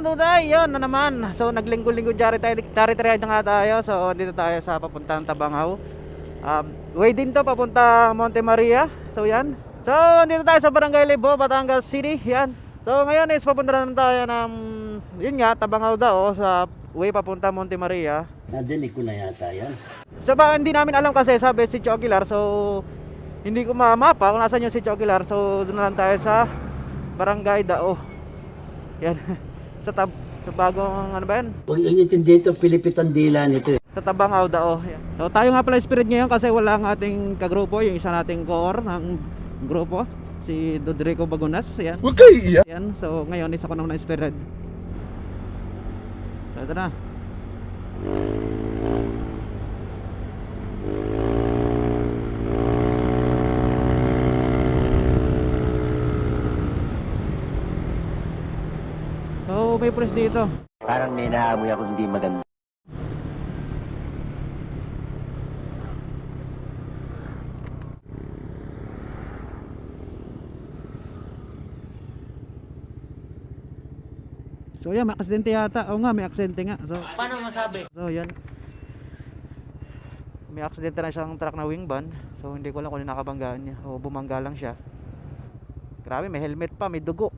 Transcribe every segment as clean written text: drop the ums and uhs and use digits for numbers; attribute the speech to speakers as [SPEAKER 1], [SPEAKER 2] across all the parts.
[SPEAKER 1] Duday, yun na naman. So naglinggo-linggo charity ride na nga tayo. So dito tayo sa papuntang Tabangaw. Way din to papunta Monte Maria. So yan. So dito tayo sa Barangay Libo, Batangas City. Yan. So ngayon is papunta na tayo ng yun nga, Tabangaw daw sa way papunta Monte Maria.
[SPEAKER 2] Nadinig ko na yata yan.
[SPEAKER 1] So ba hindi namin alam kasi sabi si Chokilar. So hindi ko mamapa kung nasaan yung si Chokilar. So doon na lang tayo sa Barangay Dao. Yan. Sa bagong ano ba yan?
[SPEAKER 2] Huwag yung intindi ito, Pilipitan dila nito eh.
[SPEAKER 1] Sa Tabangaw Dao. Yan. So tayo nga pala spirit ngayon kasi wala ang ating kagrupo, yung isa nating core ng grupo, si Dodrico Bagunas. Yan.
[SPEAKER 3] Huwag kayo iiyak.
[SPEAKER 1] Yan. So ngayon isa ko naman na spirit. So ito na. So may press dito.
[SPEAKER 2] Parang may naamoy ako hindi maganda.
[SPEAKER 1] So yan, may aksidente yata. Oo nga, may aksidente nga. So
[SPEAKER 2] Paano masabi?
[SPEAKER 1] So yan. May aksidente na isang truck na wing van. So hindi ko alam kung nakabanggaan niya o bumangga lang siya. Grabe, may helmet pa, may dugo.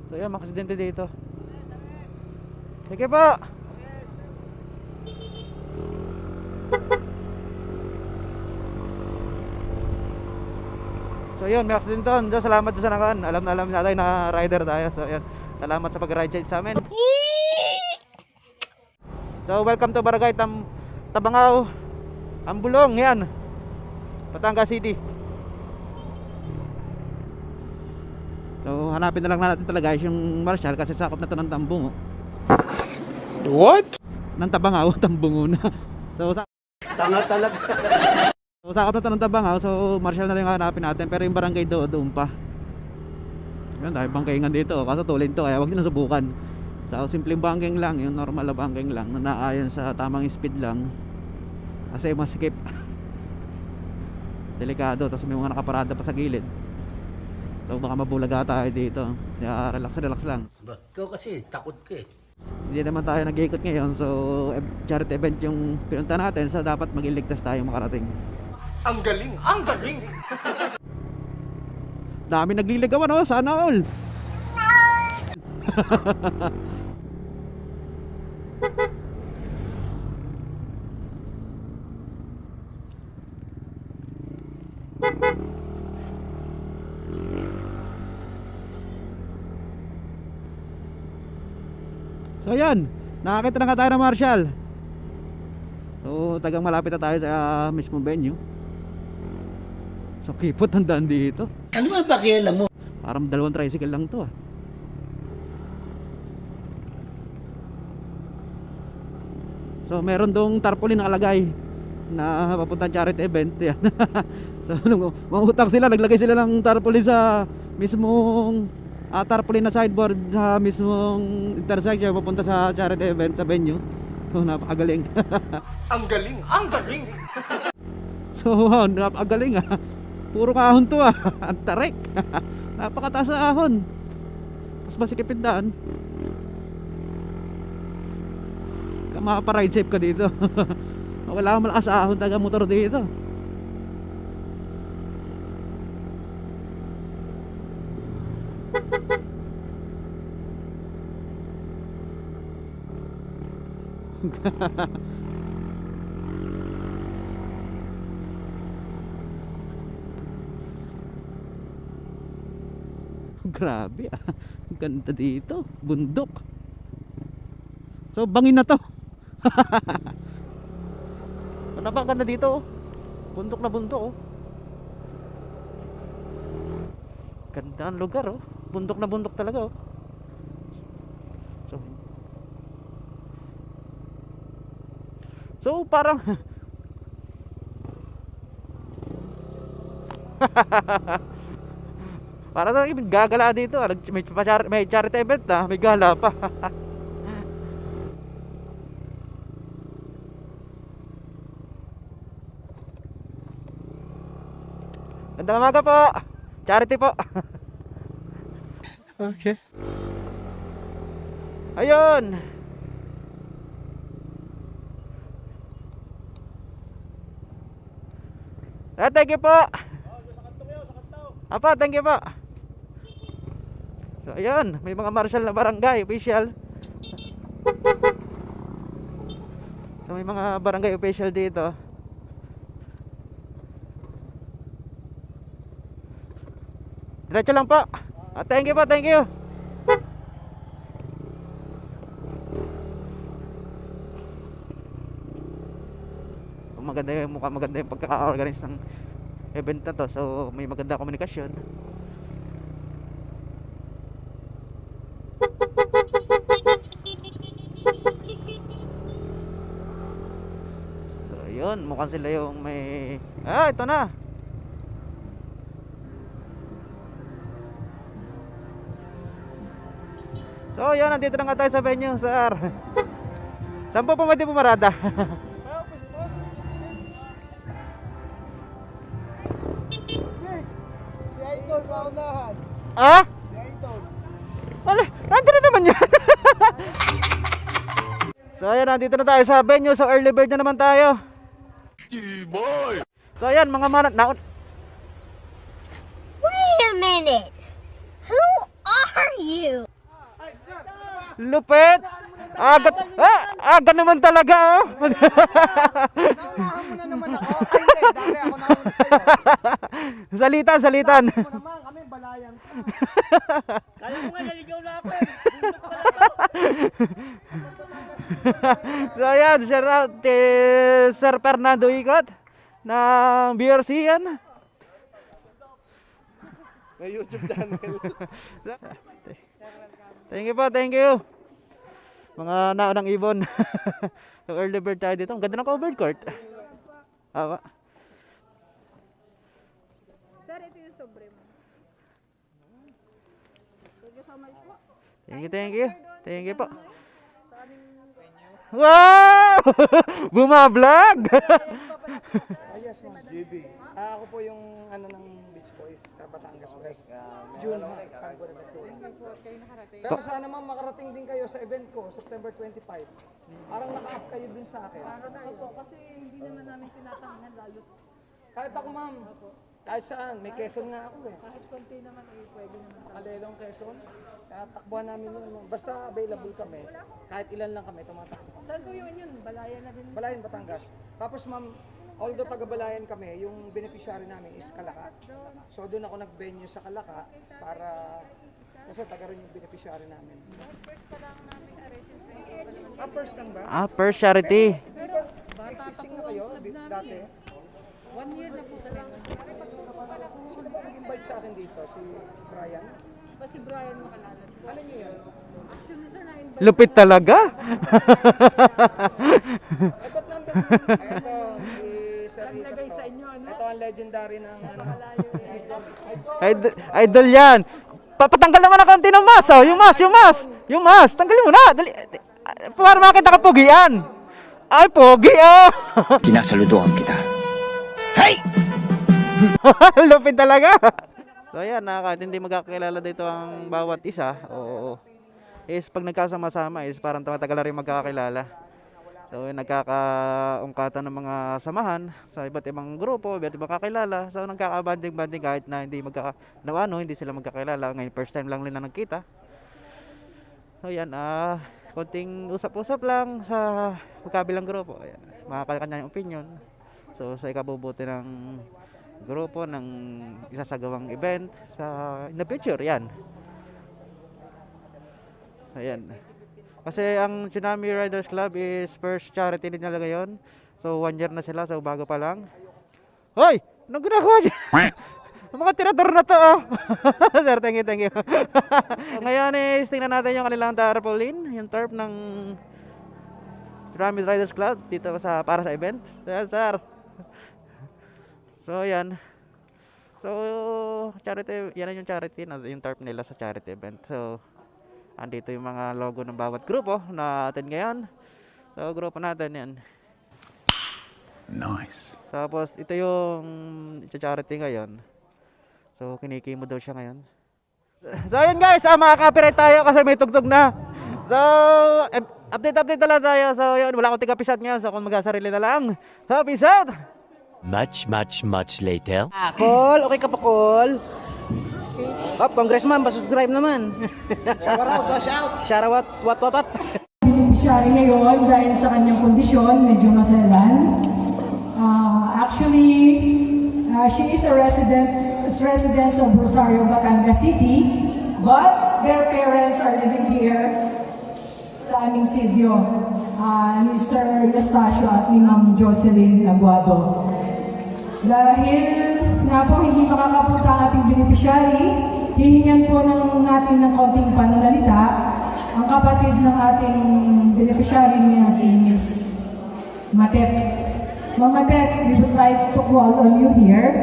[SPEAKER 1] So yan, may aksidente dito. Sige po. So yun, may aksidente doon. Salamat sa nakaan. Alam na natin na rider tayo. So yan, salamat sa pag-ride check sa amin. So welcome to Barangay Tabangaw, Ambulong, yan, Batangas City. So hanapin na lang natin talaga guys yung Marshall kasi sakop na to ng Tambungo.
[SPEAKER 3] What?
[SPEAKER 1] Ng Tabangaw, Tambungo na. So
[SPEAKER 2] Tanga talaga.
[SPEAKER 1] So sakop na to ng Tabangaw, so Marshall na lang yung hanapin natin. Pero yung barangay doon pa. Yan, dahil bangkaingan dito, kaso tulin to, kaya wag nyo subukan. So simpleng banking lang, yung normal na banking lang na naayon sa tamang speed lang. Kasi masikip. Delikado, tapos may mga nakaparada pa sa gilid. So baka mabulaga tayo dito. Kaya relax lang.
[SPEAKER 2] Ikaw kasi, takot ka eh.
[SPEAKER 1] Hindi naman tayo nag-iikot ngayon. So charity event yung pinunta natin. So dapat magiligtas tayo makarating.
[SPEAKER 3] Ang galing! Ang galing!
[SPEAKER 1] Dami nagliligawan oh, sana all. So yan, nakakita na nga tayo ng Marshall. So tagang malapit na tayo sa mismong venue. So kipot ang daan dito.
[SPEAKER 2] Ano ba pakialam mo?
[SPEAKER 1] Parang dalawang tricycle lang to ah. So meron dong tarpaulin nakalagay na papuntang charity event yan. So nung mangutang sila, naglagay sila ng tarpaulin sa mismong tarpaulin na sideboard sa mismong intersection papunta sa charity event sa venue. So napakagaling.
[SPEAKER 3] Ang galing! Ang galing!
[SPEAKER 1] So napakagaling ah. Puro kahon to ah. Ang tarik. Napakataas na ahon. Tapos masikipin daan. Makaparide safe ka dito. Wala kang malakas ahon taga motor dito. Grabe ah. Ganda dito. Bundok. So bangin na to. Napakaganda dito oh. Bundok na bundok oh. Ganda ang lugar oh. Bundok na bundok talaga oh. So parang para na gagala dito ah. May charity event na, may gala pa. Magandang umaga po. Charity po.
[SPEAKER 3] Okay.
[SPEAKER 1] Ayun. Thank you po. Apa, thank you po. So, ayun, may mga marshal na barangay official. So, may mga barangay official dito. Diretso lang po. Thank you po, thank you. Maganda yung mukhang maganda yung pagkaka-organize ng event na to. So, may maganda komunikasyon. So, yun, mukhang sila yung may... ito na. So, yun, nandito na nga tayo sa venue, sir. Saan po pwede pumarada? Ah? Wala, nandito na naman yan. So, ayan, nandito na tayo sa venue. So, early bird na naman tayo.
[SPEAKER 3] Boy!
[SPEAKER 1] So, ayan, mga
[SPEAKER 4] Wait a minute. Who are you?
[SPEAKER 1] lupit. Aga naman talaga, oh.
[SPEAKER 5] Naunahan mo na naman ako. Ay, hindi. Dati ako nauna sa'yo.
[SPEAKER 1] Salitan.
[SPEAKER 5] Ako naman, kami balayan ka. Kaya ko nga, naligaw na ako.
[SPEAKER 1] So ayan, shout out kay Sir Fernando Ikot ng BRC yan.
[SPEAKER 2] May YouTube channel.
[SPEAKER 1] Thank you. Mga naunang ibon. So early bird tayo dito. Ang ganda ng covered court. Awa.
[SPEAKER 6] Sir, ito yung sobre mo. Thank you so much po.
[SPEAKER 1] Thank you po. Wow! Bumablog!
[SPEAKER 5] Yes, ma'am. JB. Ako po yung ano ng Beach Boys sa Batangas West. June, saan ko na ito. Pero sana ma'am makarating din kayo sa event ko, September 25. Parang naka-up kayo dun sa akin.
[SPEAKER 6] Opo, kasi hindi naman namin tinatangan lalo.
[SPEAKER 5] Kahit ako ma'am, kahit saan, may Quezon nga ako eh.
[SPEAKER 6] Kahit konti naman, pwede naman.
[SPEAKER 5] Kalelong Quezon. Kaya takbuhan namin yun. Basta available kami. Kahit ilan lang kami, tumatakbo.
[SPEAKER 6] Saan po yun? Balaya na din.
[SPEAKER 5] Balayan, Batangas. Tapos ma'am, although taga-Balayan kami, yung beneficiary namin is Kalaka. So doon ako nag-venue sa Kalaka para kasi taga rin yung beneficiary namin.
[SPEAKER 6] First pa lang namin arrange.
[SPEAKER 5] First lang ba?
[SPEAKER 1] First charity.
[SPEAKER 5] Existing na kayo dati?
[SPEAKER 6] 1 year na po kami.
[SPEAKER 5] Sino ba nag-invite sa akin dito? Si Brian?
[SPEAKER 6] Ba si Brian makalala?
[SPEAKER 5] Ano niyo yun?
[SPEAKER 6] Actually, sir, na-invite.
[SPEAKER 1] Lupit talaga.
[SPEAKER 5] Ay, ba't number? Ito, si Sir
[SPEAKER 6] Naglagay
[SPEAKER 5] Richard
[SPEAKER 6] sa
[SPEAKER 5] to.
[SPEAKER 6] inyo, ano?
[SPEAKER 5] Ito ang legendary ng ano.
[SPEAKER 1] Idol yan. Papatanggal naman ng konti ng mask, oh. Yung mask. Tanggalin mo na. Dali. Para makita ka pogian. Ay, pogi, oh.
[SPEAKER 7] Sinasaludoan kita. Hey!
[SPEAKER 1] Lupit talaga. So ayan, kahit hindi magkakilala dito ang bawat isa, oo. Is pag nagkasama-sama is parang tumatagal na rin magkakilala. So nagkakaungkatan ng mga samahan sa iba't ibang grupo, iba't ibang kakilala. So nagkakabanding-banding kahit na hindi hindi sila magkakilala. Ngayon first time lang nila nagkita. So yan, konting usap-usap lang sa magkabilang grupo. Ayan, makakanya-kanyang opinion. So sa ikabubuti ng grupo ng isasagawang event in the future, yan. Ayan. Kasi ang Tsunami Riders Club is first charity nila ngayon. So 1 year na sila, so bago pa lang. Hoy! Anong ginagawa dyan? Ang mga tirador na to, oh. Sir, thank you. So, ngayon is tingnan natin yung kanilang tarpaulin, yung tarp ng Tsunami Riders Club dito para sa event. Ayan, sir. So yan. So charity, yan yung charity, yung tarp nila sa charity event. So andito yung mga logo ng bawat grupo na atin ngayon. So grupo natin yan.
[SPEAKER 7] Nice.
[SPEAKER 1] Tapos ito yung charity ngayon. So kinikimo daw siya ngayon. So ayun guys, makaka-copyright tayo kasi may tugtog na. So update na lang tayo. So yun, wala akong tiga-pisat ngayon. So kung mag-sarili na lang. So peace out!
[SPEAKER 3] Much later.
[SPEAKER 1] Call, okay ka pa call? Up, congressman, pa-subscribe naman. Shout out, what?
[SPEAKER 8] Beneficiary ngayon dahil sa kanyang kondisyon, medyo maselan. Actually, she is a resident of Rosario, Batangas City, but their parents are living here sa aming sitio, ni Sir Eustacio at ni Ma'am Jocelyn Aguado. Dahil nga po hindi makakapunta ang ating beneficiary, hihingan po natin ng konting pananalita ang kapatid ng ating beneficiary niya si Miss Matet. Ma'am Matet, we would like to call on you here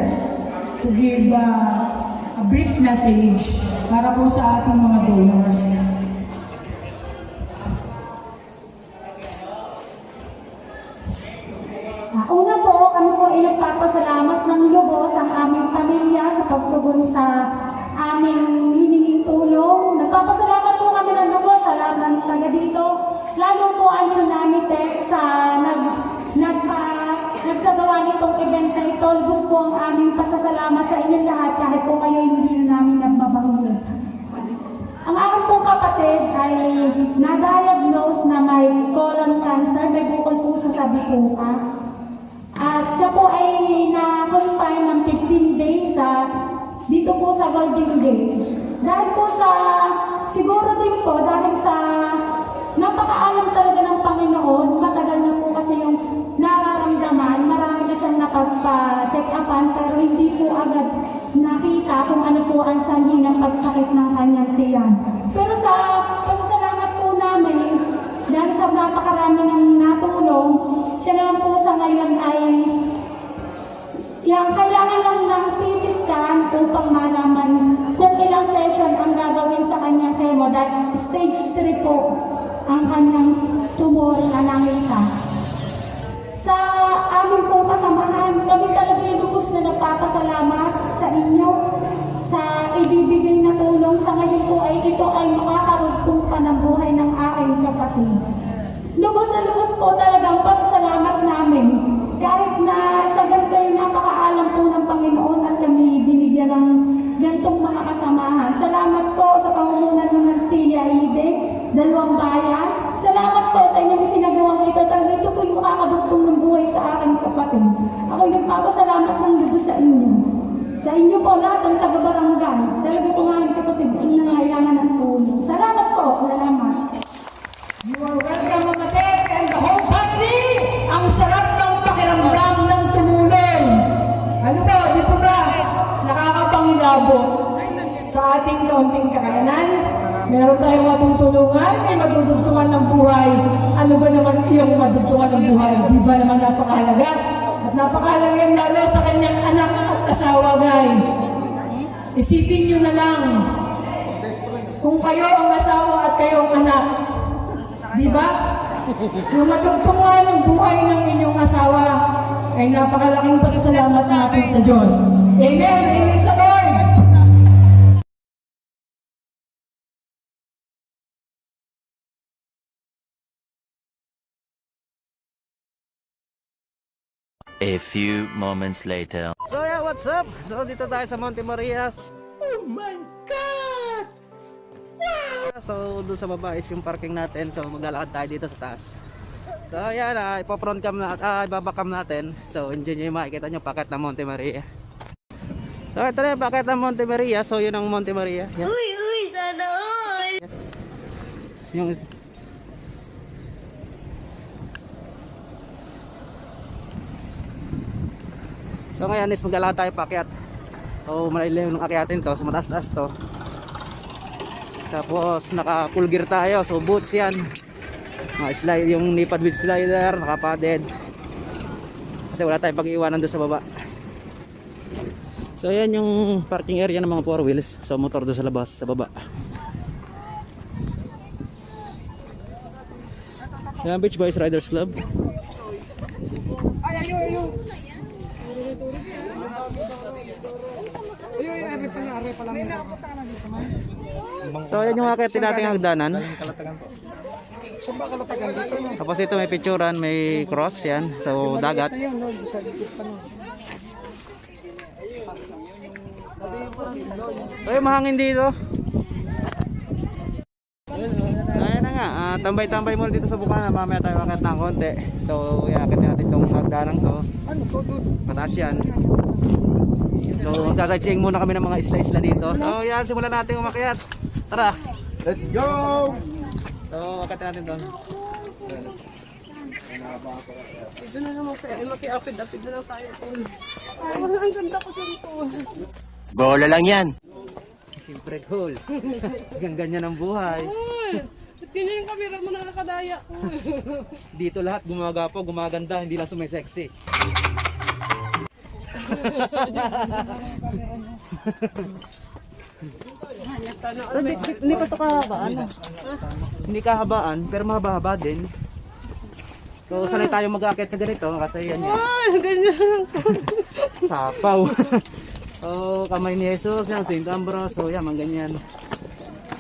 [SPEAKER 8] to give a brief message para po sa ating mga donors.
[SPEAKER 9] Una po, kami po ay nagpapasalamat ng lubos ang aming pamilya sa pagtugon sa aming hininging tulong. Nagpapasalamat po kami ng lubos sa lahat ng taga dito. Lalo po ang Tsunami Tech sa nagsagawa nitong event na ito. Lubos po ang aming pasasalamat sa inyong lahat kahit po kayo hindi na namin nagbabanggit. Ang aking pong kapatid ay na-diagnose na may colon cancer, may bukol po siya sa bituka. At siya po ay na-confine ng 15 days dito po sa Golden Gate. Dahil po siguro din po, dahil sa napakaalam talaga ng Panginoon, matagal na po kasi yung nararamdaman, marami na siyang nakapag-check upan, pero hindi po agad nakita kung ano po ang sanhi ng pagsakit ng kanyang tiyan. Pero sa pasasalamat po namin, dahil sa napakarami ng natulong, siya naman po sa ngayon ay kailangan lang ng CT scan upang malaman kung ilang session ang gagawin sa kanyang chemo dahil stage 3 po ang kanyang tumor na nakita. Sa aming pong kasamahan, kami talaga yung lubos na nagpapasalamat sa inyo sa ibibigay na tulong. Sa ngayon po ay ito ay makakarugtong pa ng buhay ng aking kapatid. Lubos na lubos po talagang pasasalamat namin. Kahit na sa ganito yung napakaalam po ng Panginoon at kami binigyan ng gantong mga kasamahan. Salamat po sa pangunguna ng Tia Ide, 2 bayan. Salamat po sa inyong isinagawang ito. Talaga ito po yung makakadugtong ng buhay sa aking kapatid. Ako'y nagpapasalamat ng lubos sa inyo. Sa inyo po lahat ng taga-barangay. Talaga po nga aking kapatid ang nangailangan ng tulong. Salamat po. Salamat.
[SPEAKER 8] You are welcome, Mama Ted, and the whole family! Ang sarap ng pakiramdam ng tumulong. Ano po, di po ba nakakapangilabot sa ating kaunting kakayanan? Meron tayong matutulungan, may madudugtungan ng buhay. Ano ba naman yung madudugtungan ng buhay? Di ba naman napakahalaga? At napakahalaga yan lalo sa kanyang anak at asawa, guys. Isipin nyo na lang kung kayo ang asawa at kayo ang anak. Di ba? Yung matugtungan ng buhay ng inyong asawa ay napakalaking pasasalamat natin sa Diyos. Amen! Amen sa Lord!
[SPEAKER 3] A few moments later.
[SPEAKER 1] So yeah, what's up? So dito tayo sa Monte Maria.
[SPEAKER 3] Oh my God!
[SPEAKER 1] So doon sa baba is yung parking natin. So maglalakad tayo dito sa taas. So yan, ipo-front cam na, ibabakam natin. So enjoy nyo yung makikita nyo packet ng Monte Maria. So ito na yung packet ng Monte Maria. So yun ang Monte Maria. Yan.
[SPEAKER 4] Uy, sana all!
[SPEAKER 1] Yung so ngayon is maglalakad tayo pakyat. So malalim yung akyatin to. So mataas-taas to. Tapos naka full gear tayo. So boots yan. Mga slide, yung nipad with slider, naka-padded. Kasi wala tayong pag-iwanan doon sa baba. So yan yung parking area ng mga 4 wheels. So motor doon sa labas, sa baba. Yan, Beach Boys Riders Club.
[SPEAKER 5] Ay, ayo.
[SPEAKER 1] So yan yung akit nating hagdanan.
[SPEAKER 5] Saan ba kalatagan dito? No?
[SPEAKER 1] Tapos dito may picturean, may cross yan. So dagat.
[SPEAKER 5] Ayun, no? Sa likod pa no.
[SPEAKER 1] Ay, mahangin dito. So ayan na nga, tambay-tambay muna dito sa Bukana. Mamaya tayo akit ng konti. So iakit natin itong hagdanan to.
[SPEAKER 5] Ano to, dude?
[SPEAKER 1] Mataas yan. So magsasightseeing muna kami ng mga isla-isla dito. So yan, simulan natin umakyat. Tara.
[SPEAKER 2] Let's go!
[SPEAKER 1] So akit natin doon.
[SPEAKER 6] Dito na naman sa maki-apid-apid na lang tayo. Ang ganda ko dito.
[SPEAKER 3] Bola lang yan.
[SPEAKER 1] Siyempre cool. Ganyan ang buhay.
[SPEAKER 6] Ba't ganyan yung camera mo na nakadaya ko?
[SPEAKER 1] Dito lahat gumagapo, gumaganda, hindi lang sumay-sexy. Hindi pa ito kahabaan. Hindi kahabaan, pero mahaba-haba din. So sanay tayo mag-aakit sa ganito kasi yan yan.
[SPEAKER 6] Ganyan.
[SPEAKER 1] Sapaw. Oh, kamay ni Jesus, yan, St. Ambrose, so yan, mga ganyan.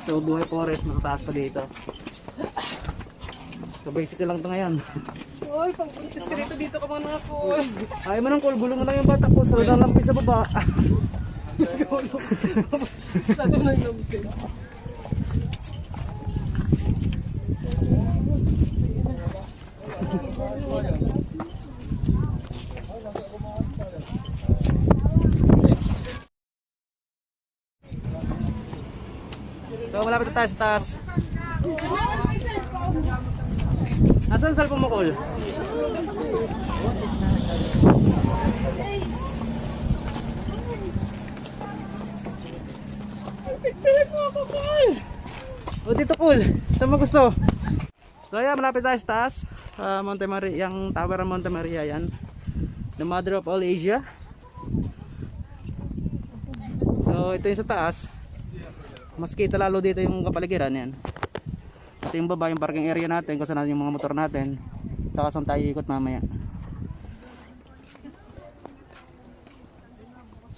[SPEAKER 1] So buhay forest, makataas pa dito. So basic lang ito ngayon.
[SPEAKER 6] Uy, pag-buntis ka dito ka muna ako.
[SPEAKER 1] Ay mo ng cool, gulong na lang yung bata ko, saladang lampi sa baba.
[SPEAKER 6] Sabi ng lumsin.
[SPEAKER 1] So malapit na tayo sa taas. Nasaan ang cellphone mo, Col?
[SPEAKER 6] Picture mo ako, Paul!
[SPEAKER 1] O dito, Col. Saan mo gusto? So ayan, malapit tayo sa taas. Sa Monte Maria, yung tower ng Monte Maria yan. The mother of all Asia. So ito yung sa taas. Mas kita lalo dito yung kapaligiran yan. Ito yung baba, yung parking area natin, kung saan natin yung mga motor natin. Saka saan tayo ikot mamaya.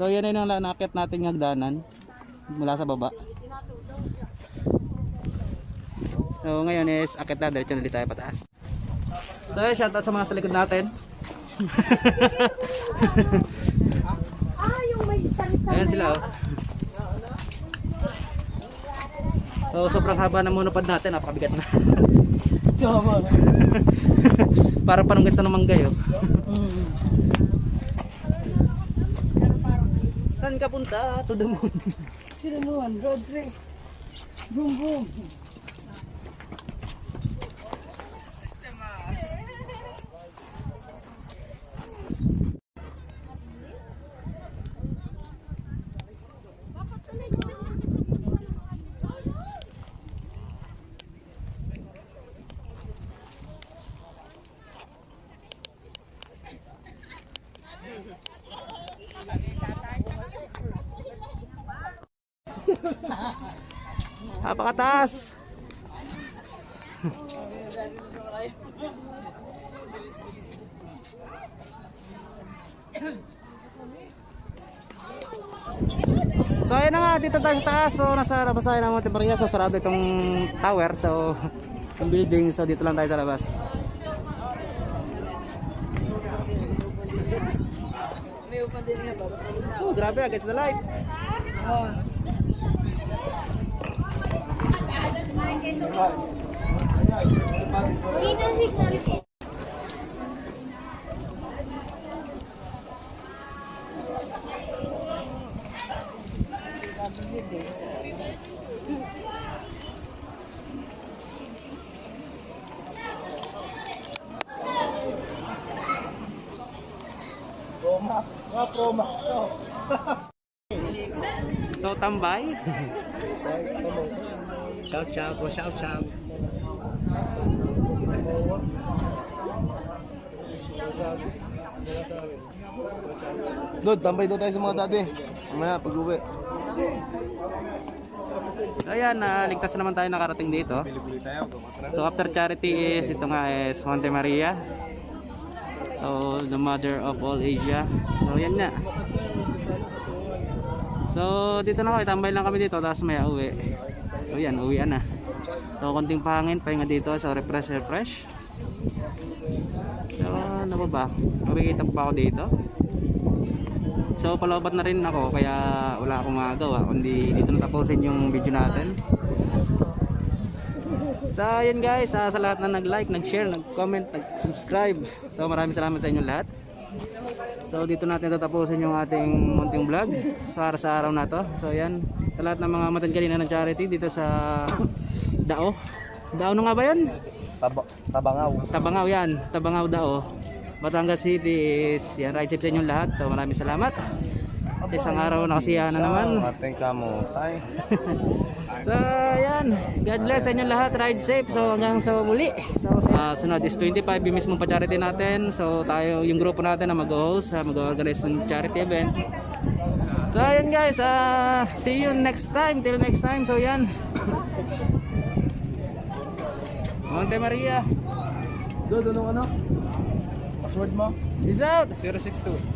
[SPEAKER 1] So yan yung nakakit natin yung hagdanan mula sa baba. So ngayon is akit na, diretso na ulit tayo pataas. So shoutout sa mga sa likod natin. Ayan sila oh. So sobrang haba ng monopod natin, napakabigat na. Para panunggit na naman kayo. Saan ka punta? To the moon.
[SPEAKER 6] Sino naman? Road trip. Boom, boom.
[SPEAKER 1] Napakataas. So ayun na nga, dito tayo sa taas. So nasa labas tayo ng Monte Maria. So sarado itong tower. So yung building. So dito lang tayo sa labas. Oh, grabe, against the light.
[SPEAKER 2] Pro Max to.
[SPEAKER 1] So tambay.
[SPEAKER 2] Shout shout, go shout shout. Dod, tambay daw tayo sa mga dati. Mamaya pag-uwi.
[SPEAKER 1] Ayan, ligtas na naman tayo nakarating dito.
[SPEAKER 2] Bili-bili tayo.
[SPEAKER 1] So after charity is, ito nga is Monte Maria. So the mother of all Asia. So yan nga. So dito na kami, tambay lang kami dito tapos may uwi. So yan, uwian na. So konting pahangin, pahinga dito, so refresh. So ano ba? Makikita pa ako dito. So palobat na rin ako kaya wala akong magagawa kundi dito na tapusin yung video natin. So yun guys, sa lahat na nag-like, nag-share, nag-comment, nag-subscribe. So maraming salamat sa inyo lahat. So dito natin tatapusin yung ating munting vlog para sa araw na to. So yan, sa lahat ng mga matanggalina ng charity dito sa Dao. Dao na nga ba yan? Tabangaw yan, Tabangaw Dao. Batangas City is yan, ride safe sa inyong lahat. So maraming salamat. Sa isang araw na kasiyahan na naman.
[SPEAKER 2] Ating kamo tayo.
[SPEAKER 1] So yan, God bless sa inyong lahat, ride safe. So hanggang sa muli. So sunod is 25 yung mismong pa-charity natin. So tayo, yung grupo natin na mag-host, mag-organize ng charity event. So yan guys, see you next time, till next time. So yan, Monte Maria.
[SPEAKER 2] Doon, ano? Password mo?
[SPEAKER 1] Peace out.
[SPEAKER 2] 062.